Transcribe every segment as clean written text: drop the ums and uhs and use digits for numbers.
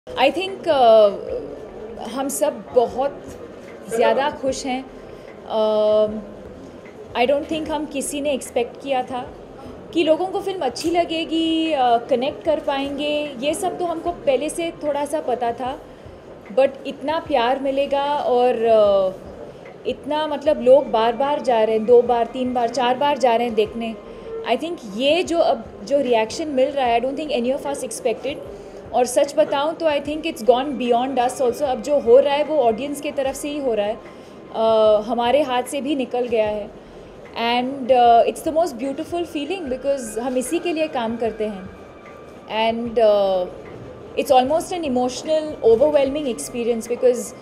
I think हम सब बहुत ज़्यादा खुश हैं। आई डोंट थिंक हम किसी ने एक्सपेक्ट किया था कि लोगों को फिल्म अच्छी लगेगी, कनेक्ट कर पाएंगे। ये सब तो हमको पहले से थोड़ा सा पता था, बट इतना प्यार मिलेगा और इतना मतलब लोग बार बार जा रहे हैं, 2 बार 3 बार 4 बार जा रहे हैं देखने। आई थिंक ये जो अब जो रिएक्शन मिल रहा है, I don't think any of us expected. और सच बताऊं तो I think it's gone beyond us also. अब जो हो रहा है वो ऑडियंस की तरफ से ही हो रहा है, हमारे हाथ से भी निकल गया है। And it's the most beautiful feeling because हम इसी के लिए काम करते हैं। And it's almost an emotional, overwhelming experience because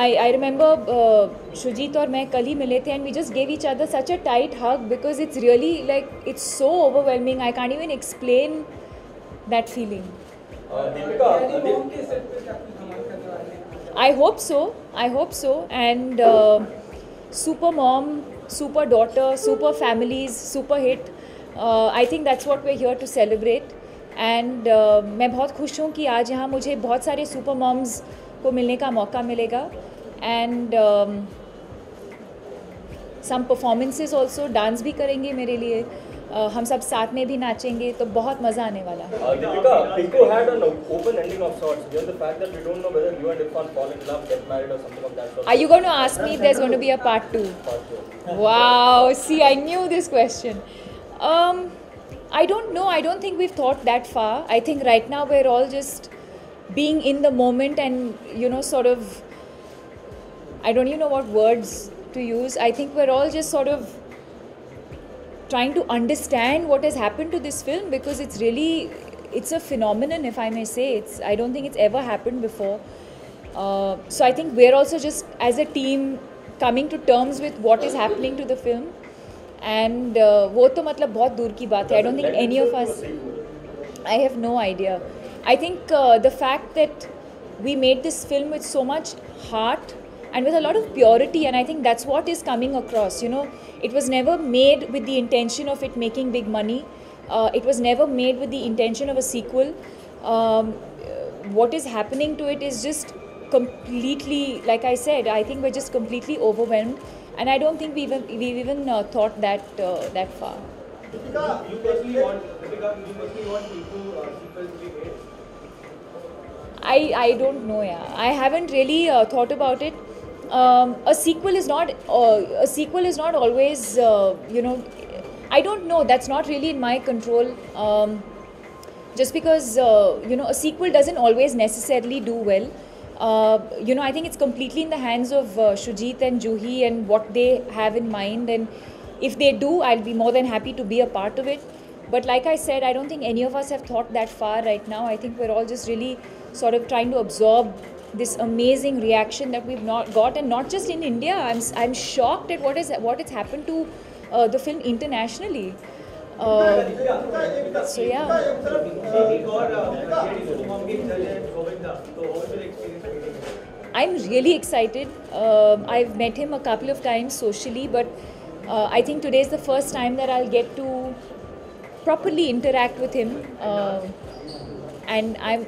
I remember Shujit और मैं कल ही मिले थे and we just gave each other such a tight hug because it's really like it's so overwhelming. I can't even explain that feeling. I hope so. I hope so. And super mom, super daughter, super families, super hit. I think that's what we're here to celebrate. And मैं बहुत खुश हूँ कि आज यहाँ मुझे बहुत सारे सुपर मॉम्स को मिलने का मौका मिलेगा। And some performances also, dance भी करेंगे मेरे लिए, हम सब साथ में भी नाचेंगे, तो बहुत मज़ा आने वाला है। Deepika, Pico had an open ending of sorts. Given the fact that we don't know whether you and Irfan fall in love, get married, or something of that sort. Are you going to ask me if there's going to be a part 2? Wow, see, I knew this question. I don't know. I don't think we've thought that far. I think right now we're all just being in the moment and, you know, sort of, I don't even know what words to use. I think we're all just sort of trying to understand what has happened to this film because it's really, it's a phenomenon, if I may say. I don't think it's ever happened before. So I think we're also just, as a team, coming to terms with what is happening to the film. And वो तो मतलब बहुत दूर की बात है. I don't think any of us, I have no idea. I think the fact that we made this film with so much heart and with a lot of purity, and I think that's what is coming across. You know, it was never made with the intention of it making big money. It was never made with the intention of a sequel. What is happening to it is just completely, like I said, I think we're just completely overwhelmed. And I don't think we've even thought that far. Deepika, you personally want Pico sequels to be made? I don't know. Yeah, I haven't really thought about it. A sequel is not always you know. I don't know. That's not really in my control. Just because you know, a sequel doesn't always necessarily do well. You know, I think it's completely in the hands of Shujit and Juhi and what they have in mind. And if they do, I'll be more than happy to be a part of it. But like I said, I don't think any of us have thought that far right now. I think we're all just really sort of trying to absorb this amazing reaction that we've not got, and not just in India. I'm shocked at what has happened to the film internationally. So yeah. I'm really excited. I've met him a couple of times socially, but I think today is the first time that I'll get to properly interact with him. And I'm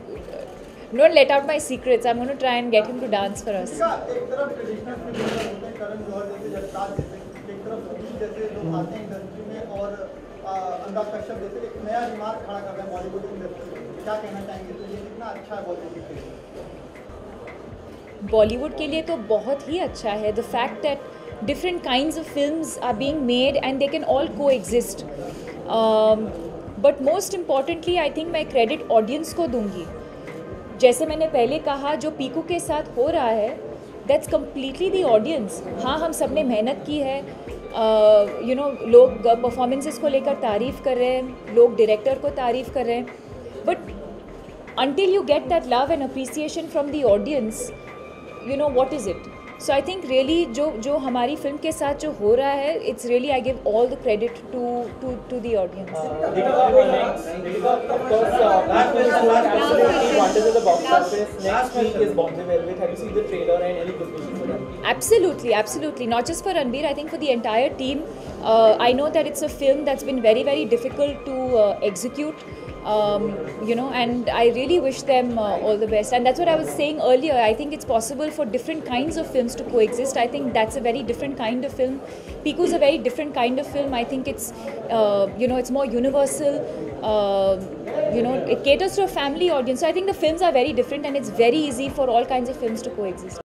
not let out my secrets. I'm going to try and get him to dance for us. एक तरफ traditional film होते हैं, करण जौहर जैसे, जगतार जैसे, एक तरफ सुनील जैसे लोग आते हैं इंडस्ट्री में, और अनुराग कश्यप जैसे एक नया रिमार्क खड़ा कर रहे हैं बॉलीवुड इंडस्ट्री में. क्या कहना चाहेंगे? तो ये कितना अच्छा है बॉलीवुड के लिए? बॉलीवुड के लिए तो बहुत ही अच्छा है. The fact that different kinds of films are being made and they can all coexist. But most importantly I think मैं क्रेडिट ऑडियंस को दूंगी. जैसे मैंने पहले कहा, जो पीकू के साथ हो रहा है, दैट्स कम्प्लीटली दी ऑडियंस. हाँ, हम सब ने मेहनत की है. यू नो, लोग परफॉर्मेंसेस को लेकर तारीफ़ कर रहे हैं, लोग डायरेक्टर को तारीफ़ कर रहे हैं, but until you get that love and appreciation from the audience, you know, what is it? So I think really जो हमारी फिल्म के साथ जो हो रहा है, it's really, I give all the credit to the audience. Of course, absolutely wonders at the box office. Next week is Bombay Velvet. Have you seen the trailer and any conclusions for that? Absolutely, absolutely. Not just for Ranbir, I think for the entire team. I know that it's a film that's been very, very difficult to execute. And I really wish them all the best. And that's what I was saying earlier. I think it's possible for different kinds of films to coexist. I think that's a very different kind of film. Piku's a very different kind of film. I think it's, it's more universal. It caters to a family audience. So I think the films are very different, and it's very easy for all kinds of films to coexist.